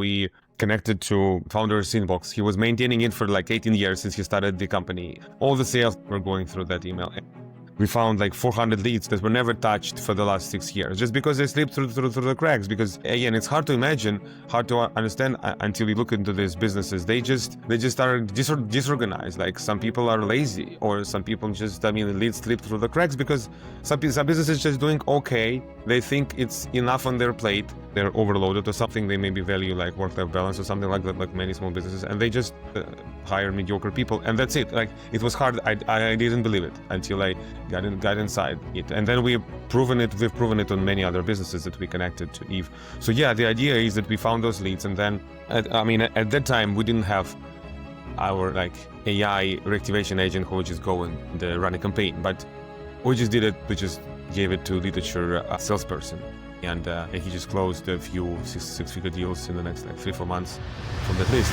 we connected to founder's inbox. He was maintaining it for like 18 years since he started the company. All the sales were going through that email. We found like 400 leads that were never touched for the last 6 years, just because they slipped through the cracks. Because again, it's hard to imagine, hard to understand until you look into these businesses. They just are disorganized. Like some people are lazy, or some people just, the leads slip through the cracks because some businesses just doing okay. They think it's enough on their plate. They're overloaded or something. They maybe value like work-life balance or something like that, like many small businesses, and they just hire mediocre people, and that's it. Like it was hard. I didn't believe it until I got inside it, and then we've proven it on many other businesses that we connected to Eve. So yeah, the idea is that we found those leads, and then at that time we didn't have our like AI reactivation agent who would just go and run a campaign, but we just did it. We just gave it to literature salesperson, and he just closed a few six-figure deals in the next like 3-4 months from that list.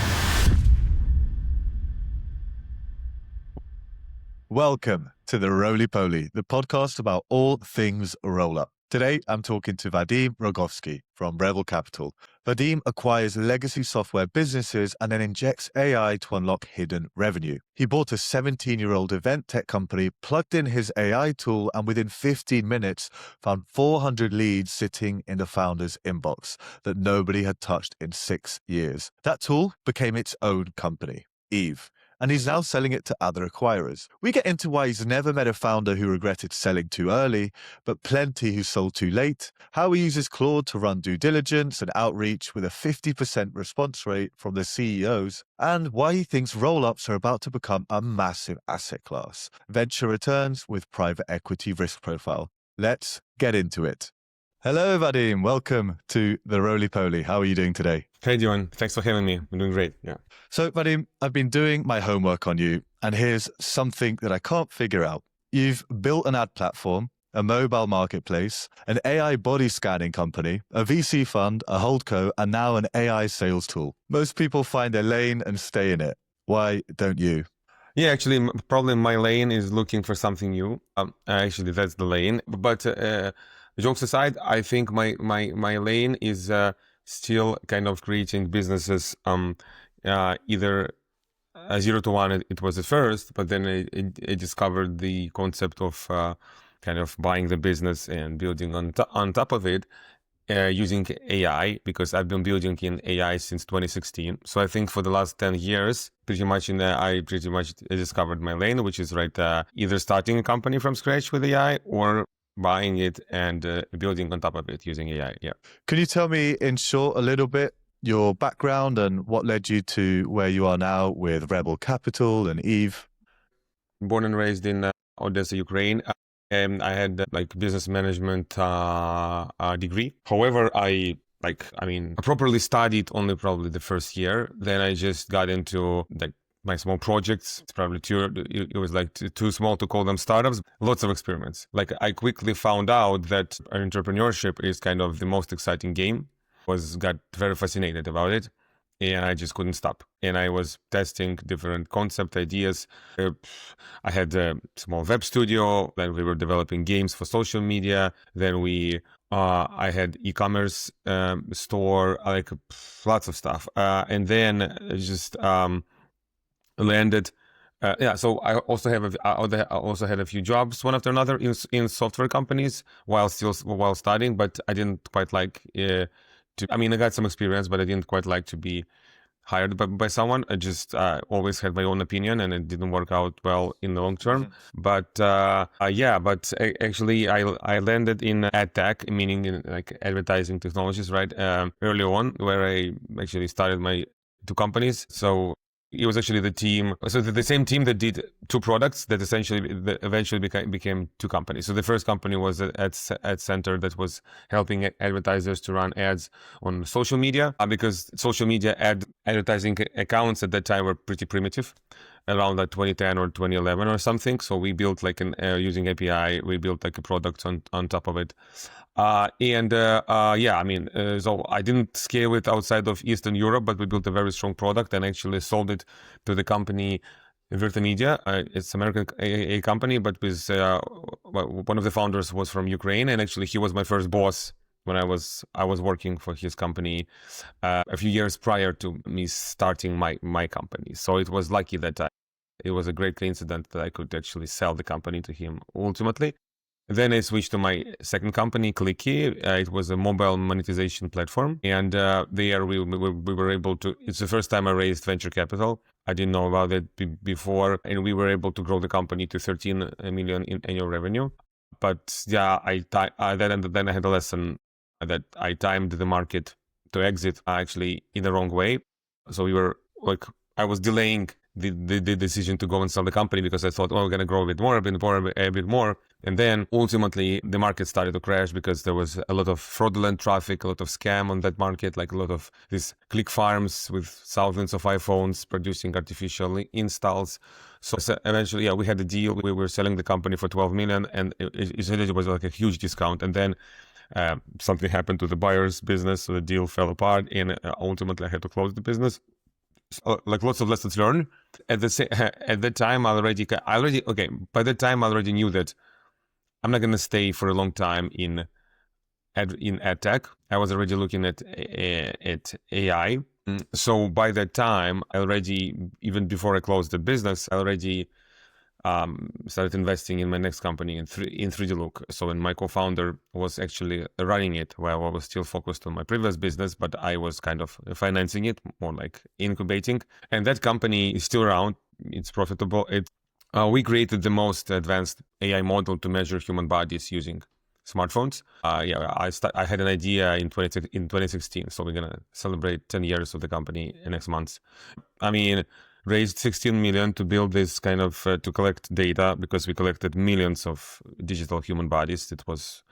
Welcome to the RolyPoly, the podcast about all things roll-up. Today, I'm talking to Vadim Rogovskiy from Rebel Capital. Vadim acquires legacy software businesses and then injects AI to unlock hidden revenue. He bought a 17-year-old event tech company, plugged in his AI tool, and within 15 minutes found 400 leads sitting in the founder's inbox that nobody had touched in 6 years. That tool became its own company, Eve, and he's now selling it to other acquirers. We get into why he's never met a founder who regretted selling too early, but plenty who sold too late, how he uses Claude to run due diligence and outreach with a 50% response rate from the CEOs, and why he thinks roll-ups are about to become a massive asset class. Venture returns with private equity risk profile. Let's get into it. Hello, Vadim. Welcome to the RolyPoly. How are you doing today? Hey, Dion. Thanks for having me. I'm doing great. Yeah. So, Vadim, I've been doing my homework on you, and here's something that I can't figure out. You've built an ad platform, a mobile marketplace, an AI body scanning company, a VC fund, a holdco, and now an AI sales tool. Most people find their lane and stay in it. Why don't you? Yeah, actually, probably my lane is looking for something new. Actually, that's the lane. But jokes aside, I think my lane is still kind of creating businesses. Either 0 to 1, it was at first, but then I discovered the concept of kind of buying the business and building on top of it using AI, because I've been building in AI since 2016. So I think for the last 10 years, I discovered my lane, which is either starting a company from scratch with AI or buying it and building on top of it using AI. Yeah. Can you tell me in short a little bit your background and what led you to where you are now with Rebel Capital and Eve? Born and raised in Odessa, Ukraine. And I had business management degree. However, I properly studied only probably the first year. Then I just got into my small projects. It's probably it was too small to call them startups. Lots of experiments. I quickly found out that entrepreneurship is kind of the most exciting game. Got very fascinated about it, and I just couldn't stop. And I was testing different concept ideas. I had a small web studio. Then we were developing games for social media. Then I had e-commerce store, lots of stuff. And then just landed. So I also had a few jobs, one after another, in software companies while studying. But I didn't quite like. I got some experience, but I didn't quite like to be hired by someone. I just always had my own opinion, and it didn't work out well in the long term. Mm-hmm. But actually I landed in ad tech, meaning in advertising technologies, early on, where I actually started my 2 companies. So it was actually the same team that did 2 products that eventually became 2 companies. So the first company was an ad center that was helping advertisers to run ads on social media, because social media advertising accounts at that time were pretty primitive, around 2010 or 2011 or something. So we built using API, we built a product on top of it. So I didn't scale it outside of Eastern Europe, but we built a very strong product and actually sold it to the company Virtamedia. It's an American a company, but with one of the founders was from Ukraine, and actually he was my first boss when I was working for his company a few years prior to me starting my company. So it was lucky that it was a great coincidence that I could actually sell the company to him ultimately. Then I switched to my second company, Clicky. It was a mobile monetization platform. And there we were able to, it's the first time I raised venture capital. I didn't know about it before. And we were able to grow the company to 13 million in annual revenue. But yeah, then I had a lesson that I timed the market to exit actually in the wrong way. So we were like, I was delaying the decision to go and sell the company because I thought, oh, we're going to grow a bit more. And then ultimately the market started to crash because there was a lot of fraudulent traffic, a lot of scam on that market, like a lot of these click farms with thousands of iPhones producing artificial installs. So eventually, yeah, we had a deal. We were selling the company for 12 million and it was like a huge discount. And then something happened to the buyer's business. So the deal fell apart and ultimately I had to close the business. So, like lots of lessons learned. At the time, by that time I already knew that I'm not going to stay for a long time in ad tech. I was already looking at AI. So by that time, I already, even before I closed the business, I already started investing in my next company in 3D Look. So when my co-founder was actually running it, while I was still focused on my previous business, but I was kind of financing it, more like incubating. And that company is still around. It's profitable. We created the most advanced AI model to measure human bodies using smartphones. I had an idea in 2016, so we're gonna celebrate 10 years of the company next month. I mean, raised 16 million to build this kind of to collect data because we collected millions of digital human bodies. It was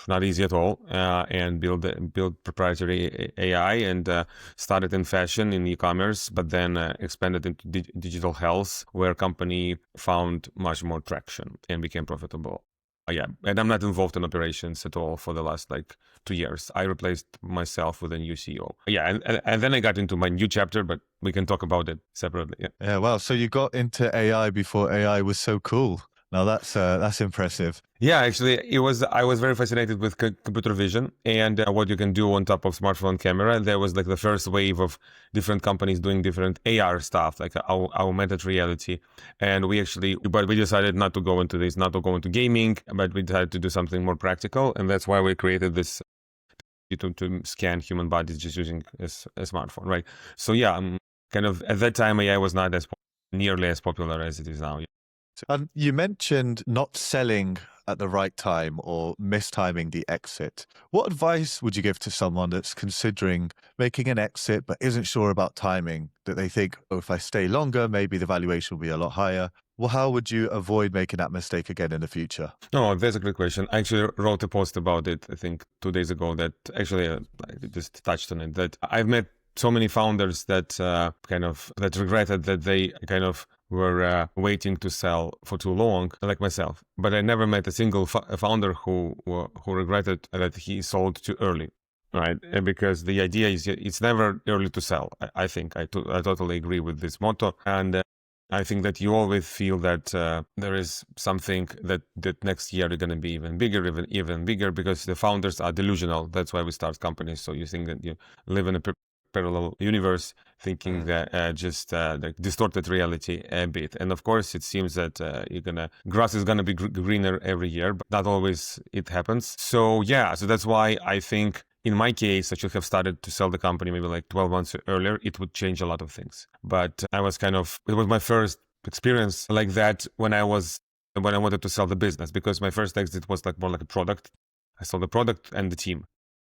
not easy at all, and build proprietary AI and started in fashion, in e-commerce, but then expanded into digital health, where company found much more traction and became profitable. Yeah, and I'm not involved in operations at all for the last 2 years. I replaced myself with a new CEO. Yeah, and then I got into my new chapter, but we can talk about it separately. Yeah. Yeah, well, so you got into AI before AI was so cool. Now that's impressive. Yeah, actually, I was very fascinated with computer vision and what you can do on top of smartphone camera. There was the first wave of different companies doing different AR stuff, like augmented reality. And we decided not to go into this, not to go into gaming, but we decided to do something more practical. And that's why we created this to scan human bodies just using a smartphone, right? So yeah, kind of at that time, AI was not nearly as popular as it is now. And you mentioned not selling at the right time or mistiming the exit. What advice would you give to someone that's considering making an exit but isn't sure about timing, that they think, oh, if I stay longer, maybe the valuation will be a lot higher? Well, how would you avoid making that mistake again in the future? Oh, that's a great question. I actually wrote a post about it, I think 2 days ago, that actually I just touched on it, that I've met so many founders that that regretted that they kind of were waiting to sell for too long, like myself. But I never met a single founder who regretted that he sold too early, right? Because the idea is it's never early to sell. I think I totally agree with this motto. And I think that you always feel that there is something that next year is going to be even bigger, because the founders are delusional. That's why we start companies. So you think that you live in a parallel universe, thinking that just distorted reality a bit. And of course, it seems that grass is gonna be greener every year, but not always it happens. So yeah, so that's why I think in my case, I should have started to sell the company maybe 12 months earlier. It would change a lot of things. But it was my first experience like that when I wanted to sell the business, because my first exit was more like a product. I sold the product and the team,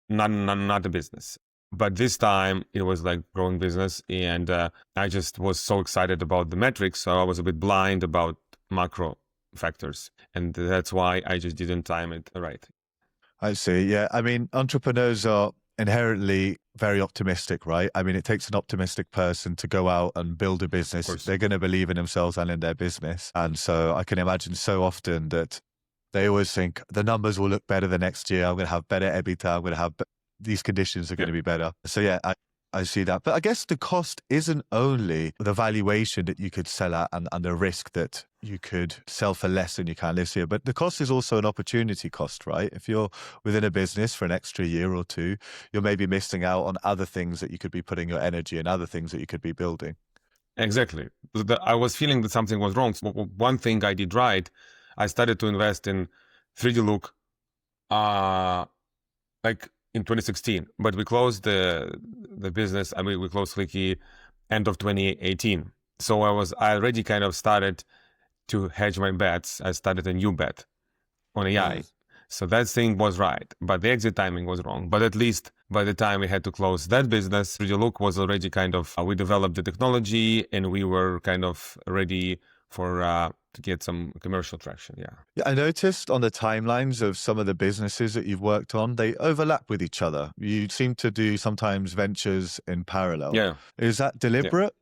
not the business. But this time it was growing business, and I just was so excited about the metrics. So I was a bit blind about macro factors. And that's why I just didn't time it right. I see. Yeah. I mean, entrepreneurs are inherently very optimistic, right? I mean, it takes an optimistic person to go out and build a business. They're going to believe in themselves and in their business. And so I can imagine so often that they always think the numbers will look better the next year. I'm going to have better EBITDA. I'm going to have these conditions are going to be better. So yeah, I see that. But I guess the cost isn't only the valuation that you could sell at and the risk that you could sell for less than you can this year, but the cost is also an opportunity cost, right? If you're within a business for an extra year or two, you're maybe missing out on other things that you could be putting your energy and other things that you could be building. Exactly. I was feeling that something was wrong. So one thing I did right, I started to invest in 3D Look, like in 2016, but we closed the business. I mean, we closed Flicky end of 2018. So I already kind of started to hedge my bets. I started a new bet on AI. Yes. So that thing was right, but the exit timing was wrong. But at least by the time we had to close that business, 3D Look was already kind of, we developed the technology and we were kind of ready for to get some commercial traction. Yeah. Yeah, I noticed on the timelines of some of the businesses that you've worked on, they overlap with each other. You seem to do sometimes ventures in parallel. Yeah. Is that deliberate?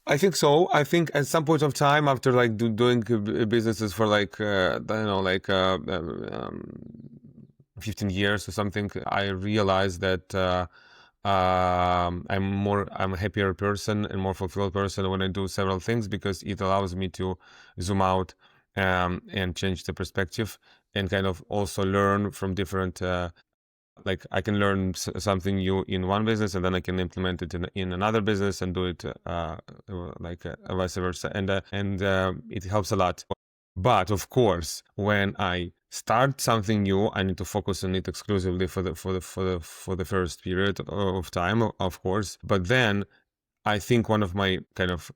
I think so. I think at some point of time after like doing businesses for like, I don't know, like 15 years or something, I realized that I'm a happier person and more fulfilled person when I do several things, because it allows me to zoom out and change the perspective and kind of also learn from different like I can learn something new in one business and then I can implement it in another business and do it vice versa, and it helps a lot. But of course, when I start something new, I need to focus on it exclusively for the first period of time, of course. But then I think one of my kind of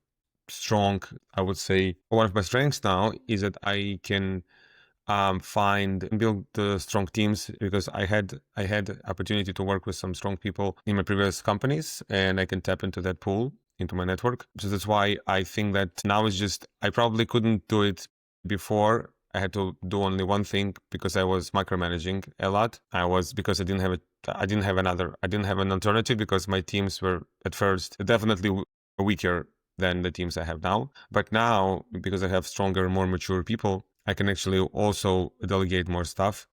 I would say one of my strengths now is that I can find and build strong teams, because I had opportunity to work with some strong people in my previous companies, and I can tap into that pool, into my network. So that's why I think that now it's just, I probably couldn't do it before. I had to do only one thing because I was micromanaging a lot. Because I didn't have an alternative, because my teams were at first definitely weaker than the teams I have now. But now, because I have stronger, more mature people, I can actually also delegate more stuff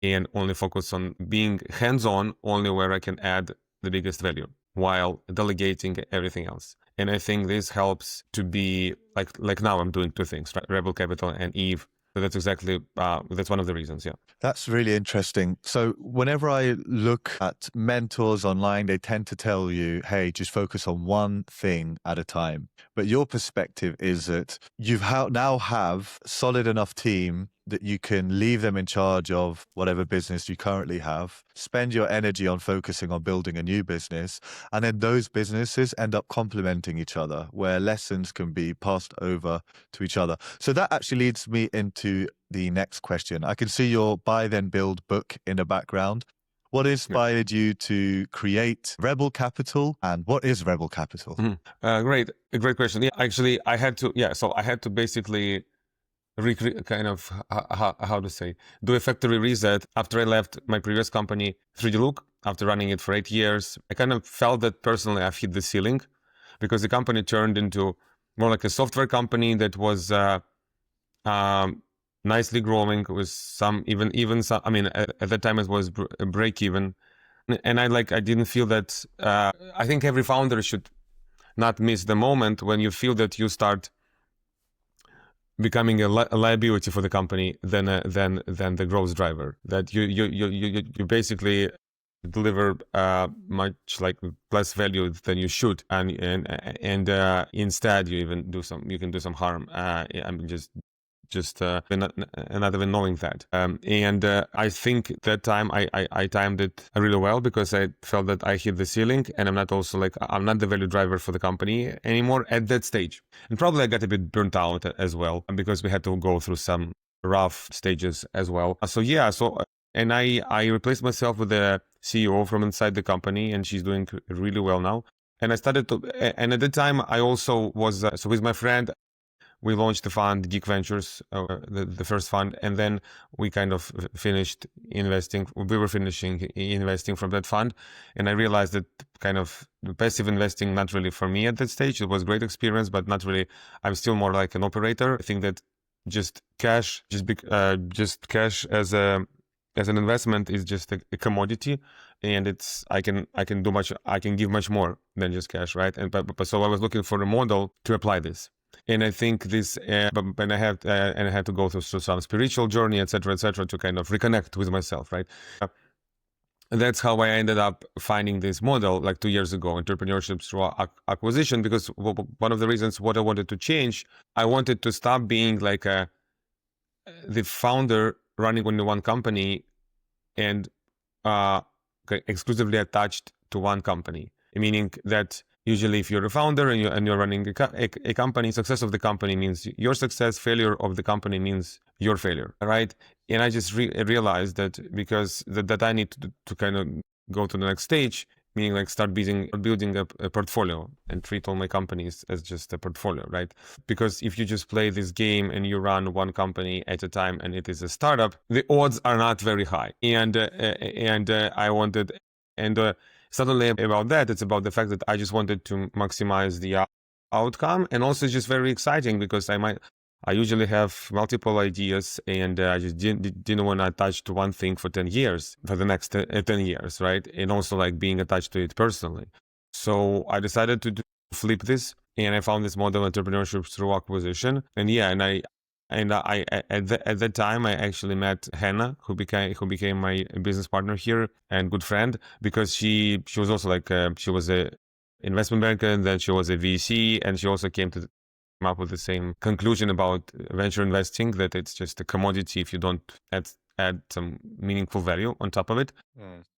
and only focus on being hands-on only where I can add the biggest value, while delegating everything else. And I think this helps to be like now I'm doing two things, right? Rebel Capital and Eve. So that's exactly, that's one of the reasons, yeah. That's really interesting. So whenever I look at mentors online, they tend to tell you, hey, just focus on one thing at a time. But your perspective is that you now have a solid enough team that you can leave them in charge of whatever business you currently have, spend your energy on focusing on building a new business, and then those businesses end up complementing each other, where lessons can be passed over to each other. So that actually leads me into the next question. I can see your Buy Then Build book in the background. What inspired you to create Rebel Capital, and what is Rebel Capital? Great question. Yeah, actually, I had to basically recreate, kind of, how to say, do a factory reset after I left my previous company, 3D Look. After running it for 8 years, I kind of felt that personally I've hit the ceiling, because the company turned into more like a software company that was nicely growing, with some even some. I mean, at that time it was a break even, and I didn't feel that. I think every founder should not miss the moment when you feel that you start becoming a liability for the company than the growth driver. That you basically deliver much less value than you should, and instead you can do some harm. I'm just not even knowing that. And I think that time I timed it really well, because I felt that I hit the ceiling, and I'm not the value driver for the company anymore at that stage. And probably I got a bit burnt out as well, because we had to go through some rough stages as well. And I replaced myself with a CEO from inside the company, and she's doing really well now. And I started to, and at the time I also was, so with my friend, we launched the fund, Geek Ventures, the first fund, and then we kind of finished investing. We were finishing investing from that fund, and I realized that kind of passive investing, not really for me at that stage. It was a great experience, but not really. I'm still more like an operator. I think that just cash as an investment is just a commodity, and I can give much more than just cash, right? And but so I was looking for a model to apply this. And I think this, but I had to go through some spiritual journey, etc., to kind of reconnect with myself, right? That's how I ended up finding this model like 2 years ago, entrepreneurship through acquisition, because one of the reasons what I wanted to change, I wanted to stop being like the founder running only one company and exclusively attached to one company, meaning that usually if you're a founder and you're running a company, success of the company means your success, failure of the company means your failure, right? And I just realized that because that I need to kind of go to the next stage, meaning like start building a portfolio and treat all my companies as just a portfolio, right? Because if you just play this game and you run one company at a time and it is a startup, the odds are not very high. And I wanted, and suddenly about that, it's about the fact that I just wanted to maximize the outcome. And also it's just very exciting because I usually have multiple ideas, and I just didn't want to attach to one thing for 10 years, for the next 10 years, right? And also like being attached to it personally. So I decided to flip this, and I found this model entrepreneurship through acquisition. And yeah, and I at that time I actually met Hannah, who became my business partner here and good friend, because she was also like she was a investment banker, and then she was a VC, and she also came up with the same conclusion about venture investing, that it's just a commodity if you don't add some meaningful value on top of it.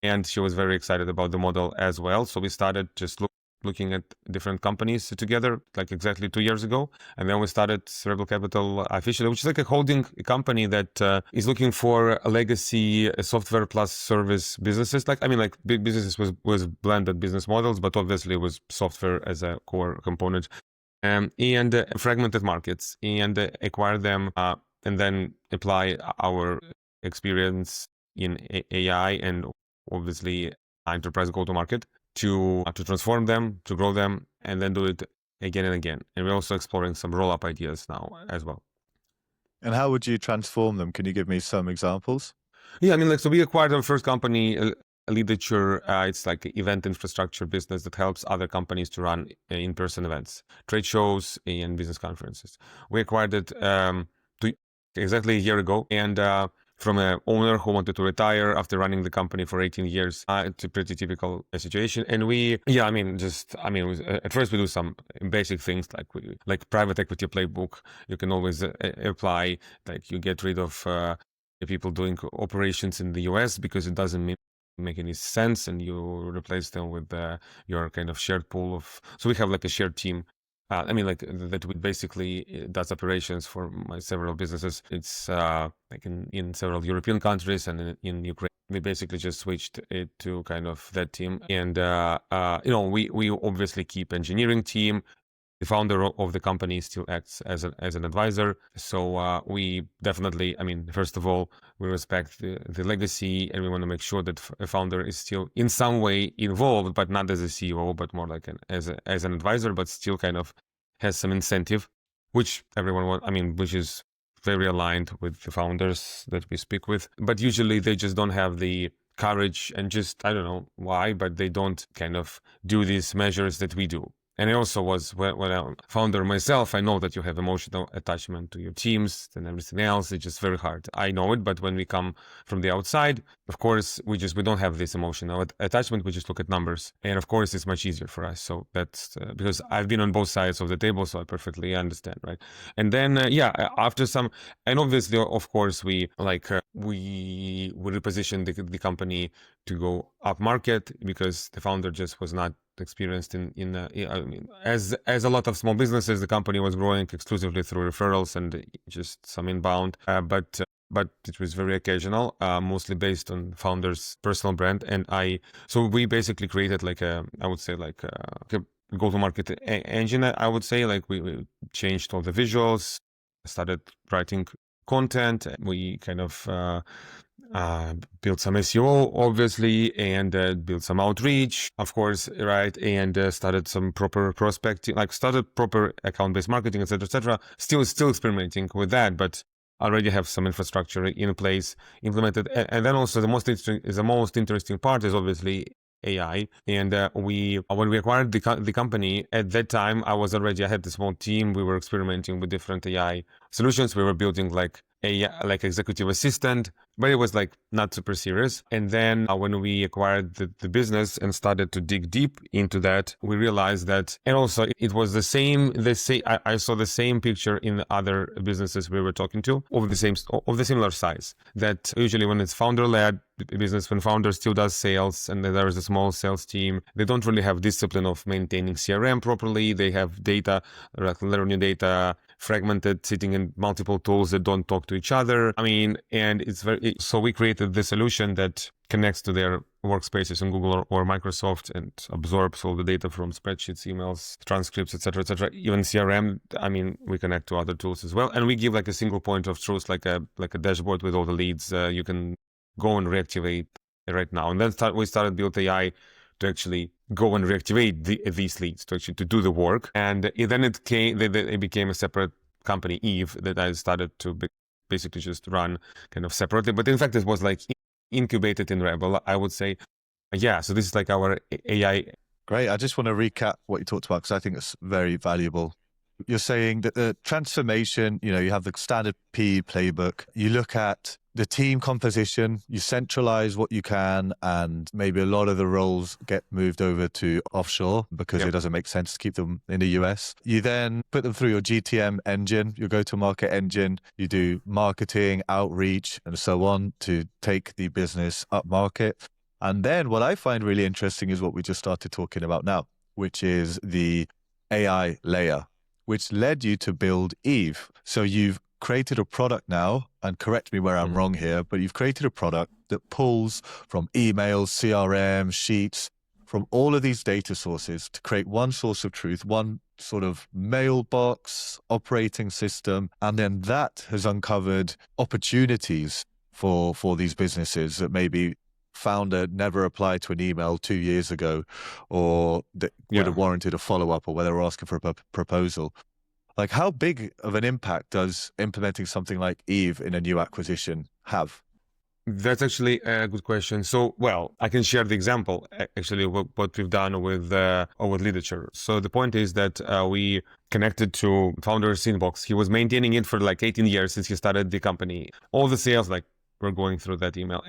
And she was very excited about the model as well. So we started just looking at different companies together, like exactly 2 years ago. And then we started Rebel Capital officially, which is like a holding company that is looking for a legacy software plus service businesses. Like, I mean, like big businesses was blended business models, but obviously it was software as a core component. And fragmented markets, and acquire them, and then apply our experience in AI and obviously enterprise go-to-market to transform them, to grow them, and then do it again and again. And we're also exploring some roll-up ideas now as well. And how would you transform them? Can you give me some examples? Yeah, I mean, like, so we acquired our first company, Literature. It's like an event infrastructure business that helps other companies to run in-person events, trade shows, and business conferences. We acquired it exactly a year ago, and from an owner who wanted to retire after running the company for 18 years. It's a pretty typical situation. And at first we do some basic things like private equity playbook. You can always apply, like you get rid of people doing operations in the US because it doesn't make any sense, and you replace them with your kind of shared pool of. So we have like a shared team. That we basically does operations for my several businesses. It's like in several European countries and in Ukraine. We basically just switched it to kind of that team. And, we obviously keep engineering team. The founder of the company still acts as an advisor. So we definitely, first of all, we respect the legacy, and we want to make sure that a founder is still in some way involved, but not as a CEO, but more like as an advisor, but still kind of has some incentive, which everyone wants, which is very aligned with the founders that we speak with. But usually they just don't have the courage, and just, I don't know why, but they don't kind of do these measures that we do. And I also when I'm a founder myself, I know that you have emotional attachment to your teams and everything else. It's just very hard. I know it, but when we come from the outside, of course, we don't have this emotional attachment. We just look at numbers. And of course, it's much easier for us. So that's because I've been on both sides of the table, so I perfectly understand, right? And then, after some, and obviously, of course, we repositioned the company to go up market, because the founder just was not experienced as a lot of small businesses. The company was growing exclusively through referrals and just some inbound, but it was very occasional, mostly based on founders' personal brand. And so we basically created a go-to-market engine. I would say, like, we changed all the visuals, started writing content. We kind of built some SEO, obviously, and built some outreach, of course, right? And started some proper prospecting, started proper account-based marketing, etc., etc. Still experimenting with that, but already have some infrastructure in place implemented. And then also the most interesting part is obviously AI. And when we acquired the company, at that time, I had a small team. We were experimenting with different AI solutions. We were building like like executive assistant, but it was like not super serious. And then when we acquired the business and started to dig deep into that, we realized that, and also it was the same. I saw the same picture in other businesses we were talking to of the similar size. That usually when it's founder led business, when founder still does sales and then there is a small sales team, they don't really have discipline of maintaining CRM properly. They have data, learning data fragmented, sitting in multiple tools that don't talk to each other. I mean, and so we created the solution that connects to their workspaces in Google or Microsoft and absorbs all the data from spreadsheets, emails, transcripts, etc. Even CRM, I mean, we connect to other tools as well. And we give like a single point of truth, like a dashboard with all the leads. You can go and reactivate right now. And then we started build AI to actually go and reactivate these leads, to do the work. And then it became a separate company, Eve, that I started to basically just run kind of separately. But in fact, it was like incubated in Rebel, I would say. Yeah, so this is like our AI. Great. I just want to recap what you talked about because I think it's very valuable. You're saying that the transformation, you have the standard P playbook. You look at the team composition, you centralize what you can, and maybe a lot of the roles get moved over to offshore because it doesn't make sense to keep them in the US. You then put them through your GTM engine, your go-to-market engine. You do marketing, outreach, and so on to take the business up market. And then what I find really interesting is what we just started talking about now, which is the AI layer, which led you to build Eve. So you've created a product now, and correct me where I'm wrong here, but you've created a product that pulls from emails, CRM, sheets, from all of these data sources to create one source of truth, one sort of mailbox operating system. And then that has uncovered opportunities for these businesses that maybe founder never applied to an email 2 years ago, or that would have warranted a follow-up, or whether they're asking for a proposal. Like, how big of an impact does implementing something like Eve in a new acquisition have? That's actually a good question. So, well, I can share the example, actually, what we've done with literature. So the point is that we connected to founder's inbox. He was maintaining it for like 18 years since he started the company. All the sales were going through that email.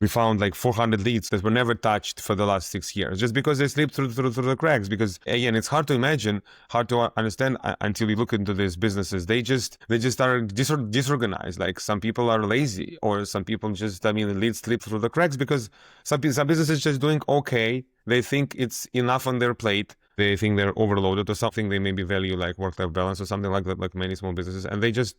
We found like 400 leads that were never touched for the last 6 years, just because they slipped through the cracks. Because again, it's hard to imagine, hard to understand until you look into these businesses. They just are disorganized. Like some people are lazy, or some people the leads slip through the cracks because some businesses just doing okay. They think it's enough on their plate. They think they're overloaded or something. They maybe value like work-life balance or something like that, like many small businesses. And they just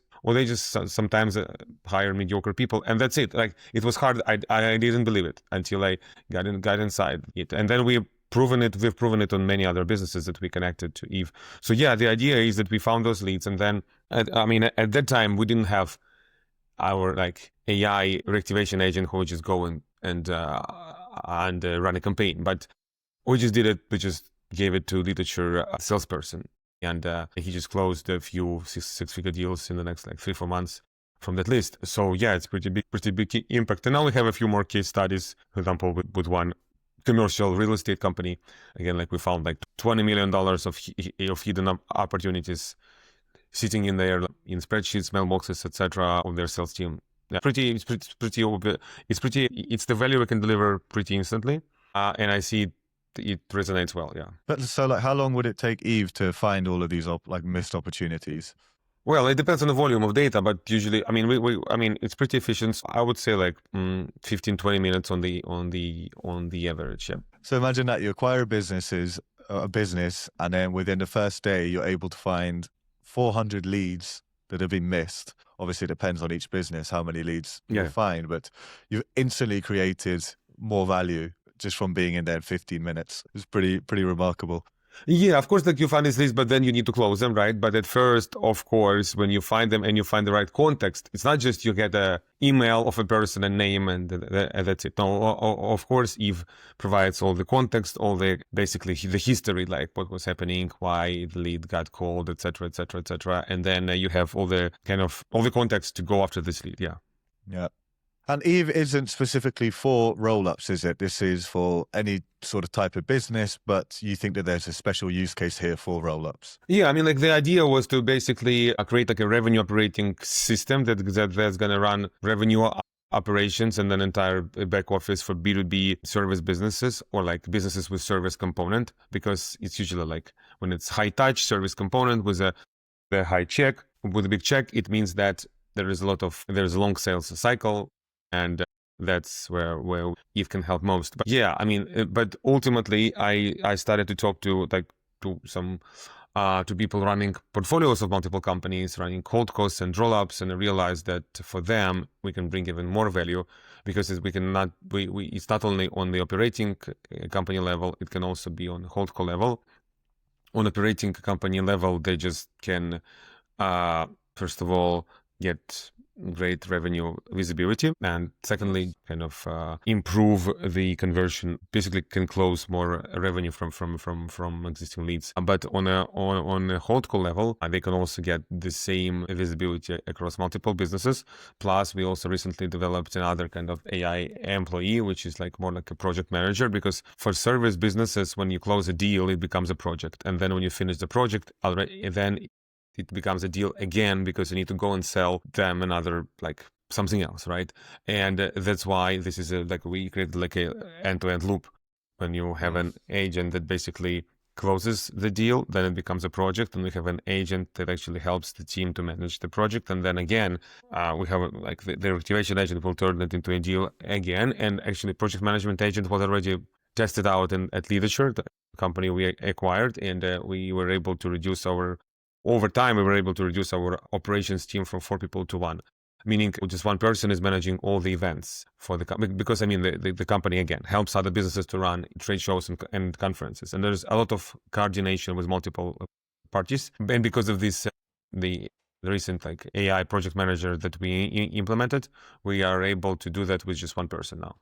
sometimes hire mediocre people, and that's it. Like, it was hard. I didn't believe it until I got inside it. And then we've proven it on many other businesses that we connected to Eve. So yeah, the idea is that we found those leads. And then, at that time, we didn't have our like AI reactivation agent who would just go and run a campaign. But we just did it. We just gave it to literature salesperson, and he just closed a few six-figure deals in the next like 3-4 months from that list. So yeah, it's pretty big impact. And now we have a few more case studies. For example, with one commercial real estate company, again, like we found like $20 million of hidden opportunities sitting in there in spreadsheets, mailboxes, etc. of their sales team. Yeah, it's the value we can deliver pretty instantly, and I see it resonates well. Yeah. But so, like, how long would it take Eve to find all of these missed opportunities? Well, it depends on the volume of data, but usually, it's pretty efficient. I would say like 15-20 minutes on the average. Yeah. So imagine that you acquire a business, and then within the first day, you're able to find 400 leads that have been missed. Obviously, it depends on each business how many leads you find, but you've instantly created more value just from being in there in 15 minutes. It's pretty remarkable. Yeah, of course, like you find these leads, but then you need to close them, right? But at first, of course, when you find them and you find the right context, it's not just you get a email of a person, a name, and that's it. No, of course, Eve provides all the context, all the basically the history, like what was happening, why the lead got called, etc., etc., etc., and then you have all the all the context to go after this lead. Yeah. Yeah. And Eve isn't specifically for roll-ups, is it? This is for any sort of type of business, but you think that there's a special use case here for roll-ups? Yeah, I mean, like the idea was to basically create like a revenue operating system that's going to run revenue operations and an entire back office for B2B service businesses or like businesses with service component, because it's usually like when it's high touch service component with a high check, with a big check, it means that there's a long sales cycle, and that's where Eve can help most. But yeah, I mean, but ultimately I started to talk to some to people running portfolios of multiple companies, running cold costs and roll-ups, and I realized that for them we can bring even more value, because it's not only on the operating company level, it can also be on the holdco level. On operating company level, they just can first of all get great revenue visibility, and secondly improve the conversion, basically can close more revenue from existing leads. But on a holdco level, they can also get the same visibility across multiple businesses. Plus we also recently developed another kind of AI employee, which is like more like a project manager, because for service businesses, when you close a deal, it becomes a project, and then when you finish the project already, then it becomes a deal again, because you need to go and sell them another, like something else, right? And that's why this is we created like a end-to-end loop. When you have an agent that basically closes the deal, then it becomes a project, and we have an agent that actually helps the team to manage the project, and then again we have like the activation agent will turn it into a deal again. And actually project management agent was already tested out at Leadership, the company we acquired, and we were able to reduce over time, we were able to reduce our operations team from 4 people to 1, meaning just one person is managing all the events for the company. Because I mean, the company again helps other businesses to run trade shows and conferences, and there's a lot of coordination with multiple parties. And because of this, the recent like AI project manager that we implemented, we are able to do that with just one person now.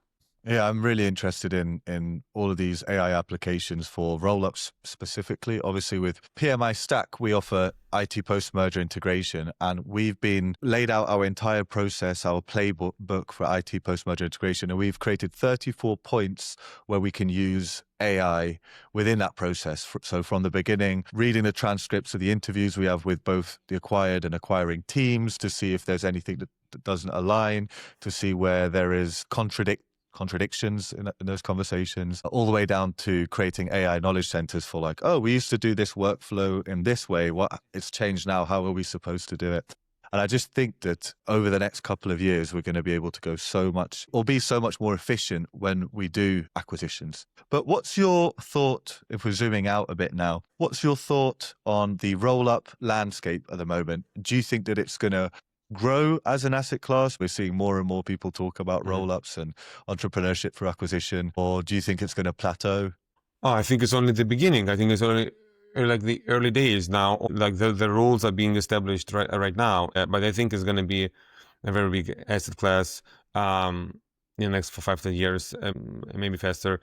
Yeah, I'm really interested in all of these AI applications for roll-ups specifically. Obviously, with PMI Stack, we offer IT post-merger integration, and we've been laid out our entire process, our playbook for IT post-merger integration, and we've created 34 points where we can use AI within that process. So from the beginning, reading the transcripts of the interviews we have with both the acquired and acquiring teams to see if there's anything that doesn't align, to see where there is contradictions in those conversations, all the way down to creating AI knowledge centers for like, oh, we used to do this workflow in this way. What it's changed now. How are we supposed to do it? And I just think that over the next couple of years, we're going to be able to go be so much more efficient when we do acquisitions. But what's your thought, if we're zooming out a bit now, what's your thought on the roll-up landscape at the moment? Do you think that it's going to grow as an asset class? We're seeing more and more people talk about roll-ups and entrepreneurship for acquisition, or do you think it's going to plateau? Oh, I think it's only the beginning. I think it's only like the early days now. Like the rules are being established right now, but I think it's going to be a very big asset class in the next 5 to 10 years, maybe faster,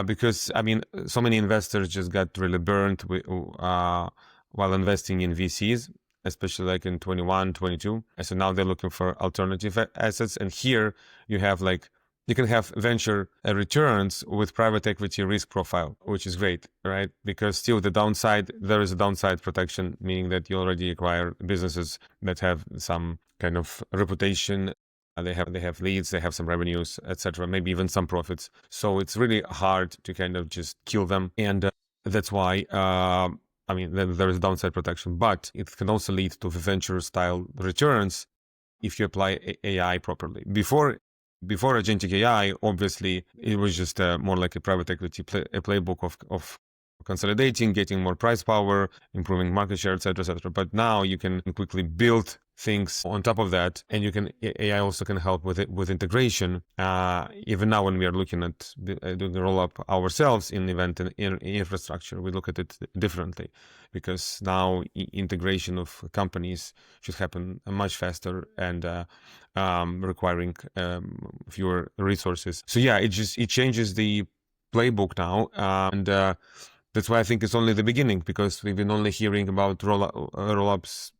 because I mean, so many investors just got really burned while investing in VCs, especially like in 21, 22. And so now they're looking for alternative assets. And here you have you can have venture returns with private equity risk profile, which is great, right? Because still there is a downside protection, meaning that you already acquire businesses that have some kind of reputation. They have leads, they have some revenues, etc., maybe even some profits. So it's really hard to kind of just kill them. And that's why I mean, there is downside protection, but it can also lead to venture style returns if you apply AI properly. Before agentic AI, obviously, it was just more like a private equity a playbook of consolidating, getting more price power, improving market share, etc., etc. But now you can quickly build things on top of that, and AI also can help with it, with integration. Even now when we are looking at doing a roll up ourselves in event and in infrastructure, we look at it differently, because now integration of companies should happen much faster and requiring fewer resources. So yeah, it changes the playbook now, and that's why I think it's only the beginning, because we've been only hearing about roll-ups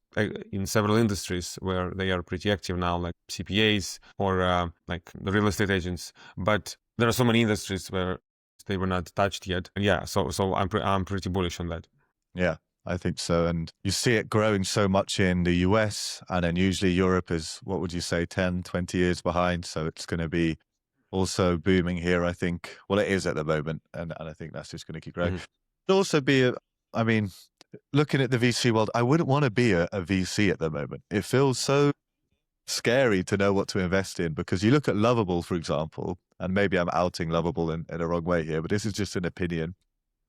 in several industries where they are pretty active now, like CPAs or like the real estate agents. But there are so many industries where they were not touched yet. And yeah, so I'm pretty bullish on that. Yeah, I think so. And you see it growing so much in the US, and then usually Europe is, what would you say, 10, 20 years behind. So it's going to be also booming here, I think. Well, it is at the moment. And I think that's just going to keep growing. It'll also be, I mean, looking at the VC world, I wouldn't want to be a VC at the moment. It feels so scary to know what to invest in, because you look at Lovable, for example, and maybe I'm outing Lovable in a wrong way here, but this is just an opinion.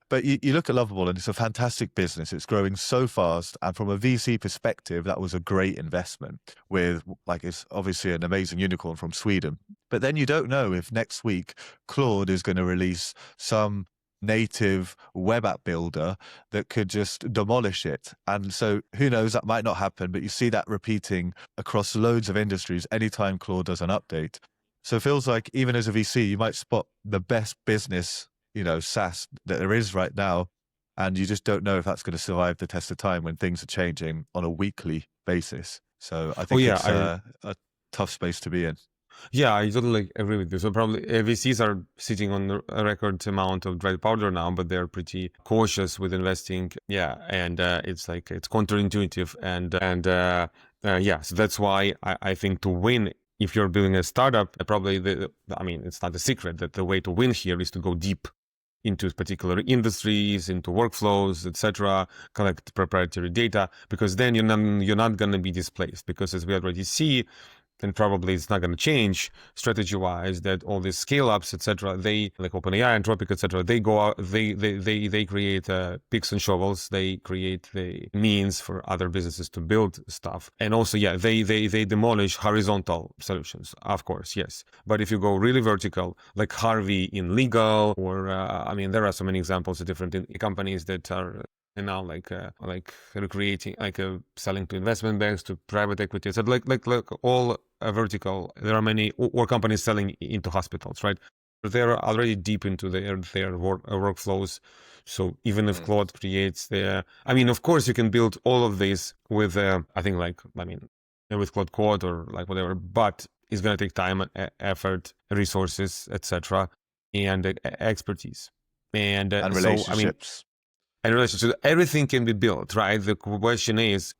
But you look at Lovable and it's a fantastic business. It's growing so fast. And from a VC perspective, that was a great investment with, like, it's obviously an amazing unicorn from Sweden. But then you don't know if next week Claude is going to release some native web app builder that could just demolish it. And so who knows, that might not happen, but you see that repeating across loads of industries anytime Claude does an update. So it feels like even as a VC, you might spot the best business, SaaS that there is right now. And you just don't know if that's going to survive the test of time when things are changing on a weekly basis. So I think it's a tough space to be in. Yeah, I totally agree with you. So probably VCs are sitting on a record amount of dry powder now, but they're pretty cautious with investing. Yeah, and it's counterintuitive, and yeah, so that's why I think to win, if you're building a startup, probably it's not a secret that the way to win here is to go deep into particular industries, into workflows, etc., collect proprietary data, because then you're not going to be displaced, because as we already see, and probably it's not going to change strategy-wise, that all these scale-ups, etc., they, like OpenAI, Anthropic, etc., they go out, they create picks and shovels, they create the means for other businesses to build stuff, and also, yeah, they demolish horizontal solutions, of course, yes. But if you go really vertical, like Harvey in legal, or there are so many examples of different companies that are. And now, like recreating, selling to investment banks, to private equity, so like all vertical. There are many or companies selling into hospitals, right? They're already deep into their workflows. So even if Claude creates of course you can build all of this with with Claude Code or like whatever, but it's gonna take time, effort, resources, etc., and expertise, and relationships. And relationships, everything can be built, right? The question is,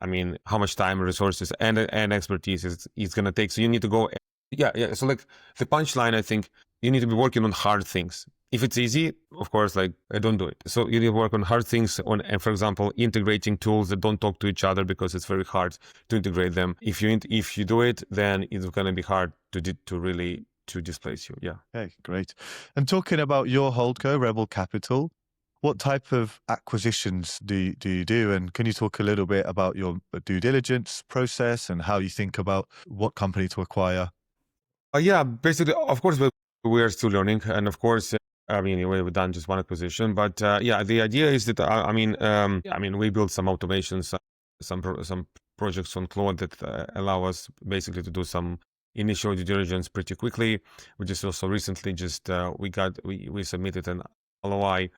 how much time, resources, and expertise it's going to take. So you need to go, yeah. So like the punchline, I think you need to be working on hard things. If it's easy, of course, don't do it. So you need to work on hard things and for example, integrating tools that don't talk to each other, because it's very hard to integrate them. If you do it, then it's going to be hard to displace you. Yeah. Okay, great. And talking about your holdco, Rebel Capital, what type of acquisitions do you do? And can you talk a little bit about your due diligence process and how you think about what company to acquire? Yeah, basically, of course, we are still learning. And of course, we've done just one acquisition. But yeah, the idea is that, we built some automations, some projects on Claude that allow us basically to do some initial due diligence pretty quickly. We just also recently we submitted an LOI.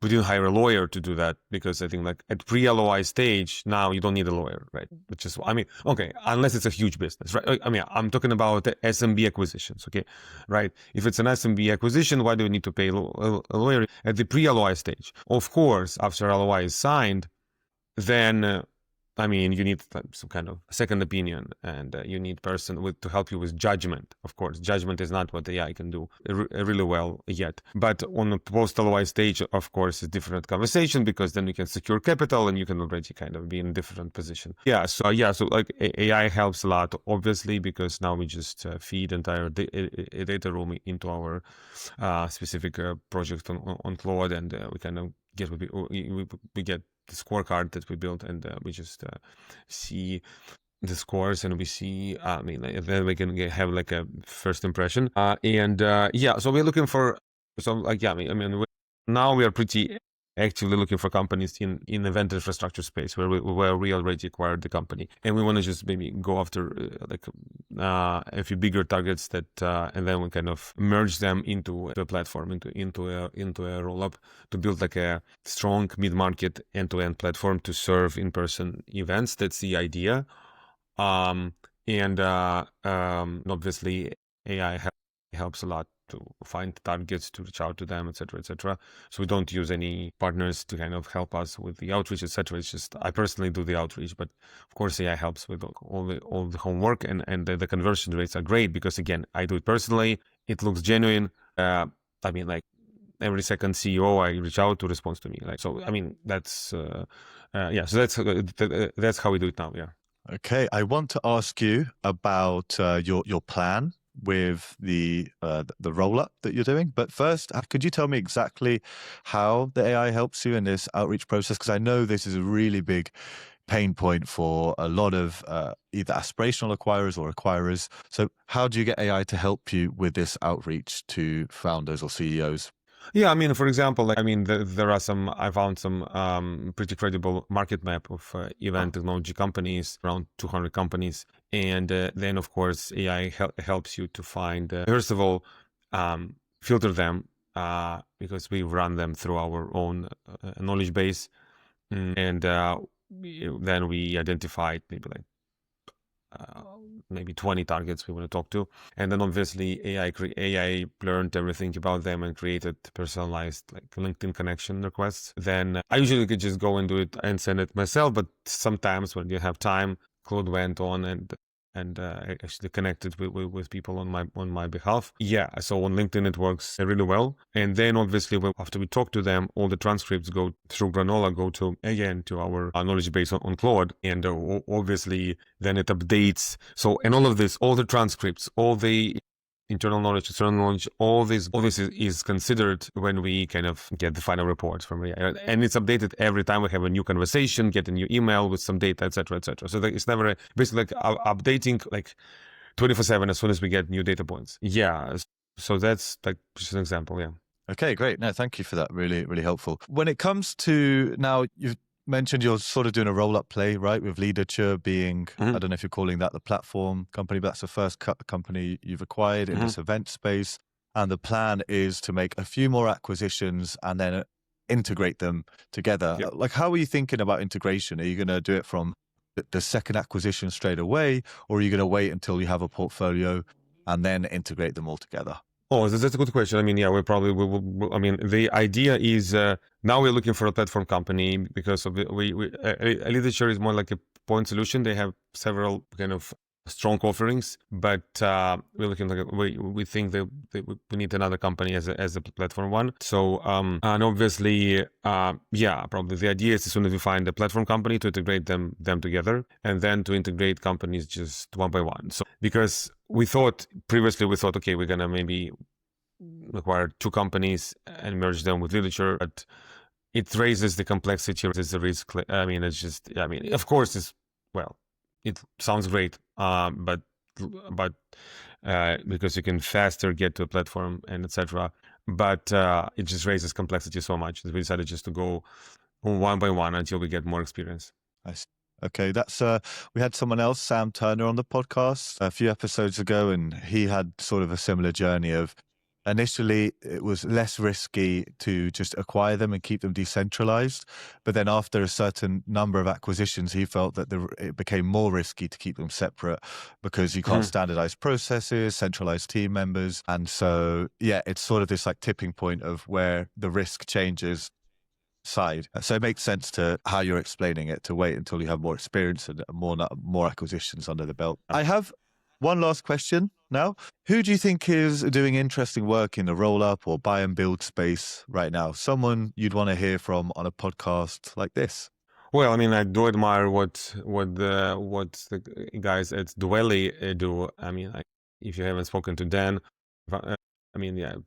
We didn't hire a lawyer to do that, because I think like at pre-LOI stage, now you don't need a lawyer, right? Which is, okay, unless it's a huge business, right? I'm talking about SMB acquisitions, okay, right? If it's an SMB acquisition, why do we need to pay a lawyer at the pre-LOI stage? Of course, after LOI is signed, then you need some kind of second opinion, and you need person to help you with judgment. Of course, judgment is not what AI can do really well yet. But on the post-LOI stage, of course, it's a different conversation, because then you can secure capital and you can already kind of be in a different position. So like AI helps a lot, obviously, because now we just feed entire data room into our specific project on Claude, and we kind of we get the scorecard that we built, and we just see this course and we see, then we can have like a first impression. So we're looking for, now we are pretty actively looking for companies in event infrastructure space where we already acquired the company, and we want to just maybe go after a few bigger targets that and then we kind of merge them into a platform, into a roll-up to build like a strong mid-market end-to-end platform to serve in-person events. That's the idea. Obviously AI helps a lot to find targets, to reach out to them, etc., etc. So we don't use any partners to kind of help us with the outreach, etc. It's just I personally do the outreach, but of course AI helps with all the homework, and the conversion rates are great because again I do it personally. It looks genuine. Like every second CEO I reach out to responds to me. That's So that's how we do it now. Yeah. Okay, I want to ask you about your plan with the roll-up that you're doing. But first, could you tell me exactly how the AI helps you in this outreach process? Because I know this is a really big pain point for a lot of either aspirational acquirers or acquirers. So how do you get AI to help you with this outreach to founders or CEOs? Yeah, for example, there are I found some pretty credible market map of event technology companies, around 200 companies. And then, of course, AI helps you to find, first of all, filter them because we run them through our own knowledge base. And then we identified maybe 20 targets we want to talk to, and then obviously AI learned everything about them and created personalized like LinkedIn connection requests. Then I usually could just go and do it and send it myself, but sometimes when you have time, Claude went on and actually connected with people on my behalf. Yeah, so on LinkedIn it works really well. And then obviously after we talk to them, all the transcripts go through Granola, go to our knowledge base on Claude, and obviously then it updates. So and all of this, all the transcripts, all the internal knowledge, external knowledge, all this is considered when we kind of get the final report from AI, and it's updated every time we have a new conversation, get a new email with some data, etc., etc. So it's never basically like updating like 24/7 as soon as we get new data points. Yeah, so that's like just an example. Yeah. Okay, great. No, thank you for that. Really, really helpful. When it comes to now, you've mentioned you're sort of doing a roll-up play, right? With Leaderture being, I don't know if you're calling that the platform company, but that's the first company you've acquired in this event space. And the plan is to make a few more acquisitions and then integrate them together. Yep. Like, how are you thinking about integration? Are you going to do it from the second acquisition straight away, or are you going to wait until you have a portfolio and then integrate them all together? Oh, that's a good question. We probably will. The idea is now we're looking for a platform company because of Leadershare is more like a point solution. They have several kind of strong offerings, but we're looking like we think that we need another company as a platform one. So and obviously, probably the idea is as soon as we find a platform company to integrate them together, and then to integrate companies just one by one. So because previously we thought, okay, we're gonna maybe acquire two companies and merge them with Leaderture, but it raises the complexity, raises the risk. Of course, it sounds great, but because you can faster get to a platform and etc. But it just raises complexity so much that we decided just to go one by one until we get more experience. I see. Okay, that's we had someone else, Sam Turner, on the podcast a few episodes ago, and he had sort of a similar journey of initially it was less risky to just acquire them and keep them decentralized, but then after a certain number of acquisitions, he felt that it became more risky to keep them separate because you can't standardize processes, centralize team members, and so it's sort of this like tipping point of where the risk changes side. So it makes sense to how you're explaining it, to wait until you have more experience and more acquisitions under the belt. I have one last question now. Who do you think is doing interesting work in the roll-up or buy and build space right now? Someone you'd want to hear from on a podcast like this? Well, I do admire what the guys at Dwelly do. If you haven't spoken to Dan,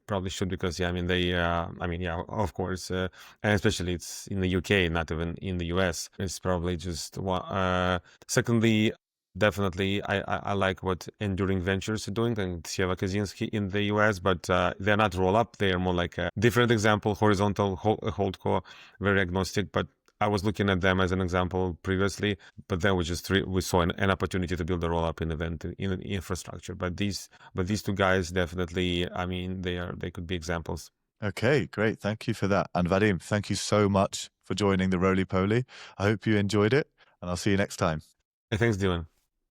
probably should, because they of course, and especially it's in the UK, not even in the US. It's probably just one. Secondly, Definitely, I like what Enduring Ventures are doing and Sieva Kaczynski in the US, but they're not roll up. They are more like a different example, horizontal holdco, very agnostic. But I was looking at them as an example previously, but then we saw an opportunity to build a roll up in event in infrastructure. But these two guys definitely, I mean, they could be examples. Okay, great. Thank you for that. And Vadim, thank you so much for joining the RolyPoly. I hope you enjoyed it, and I'll see you next time. Thanks, Dylan.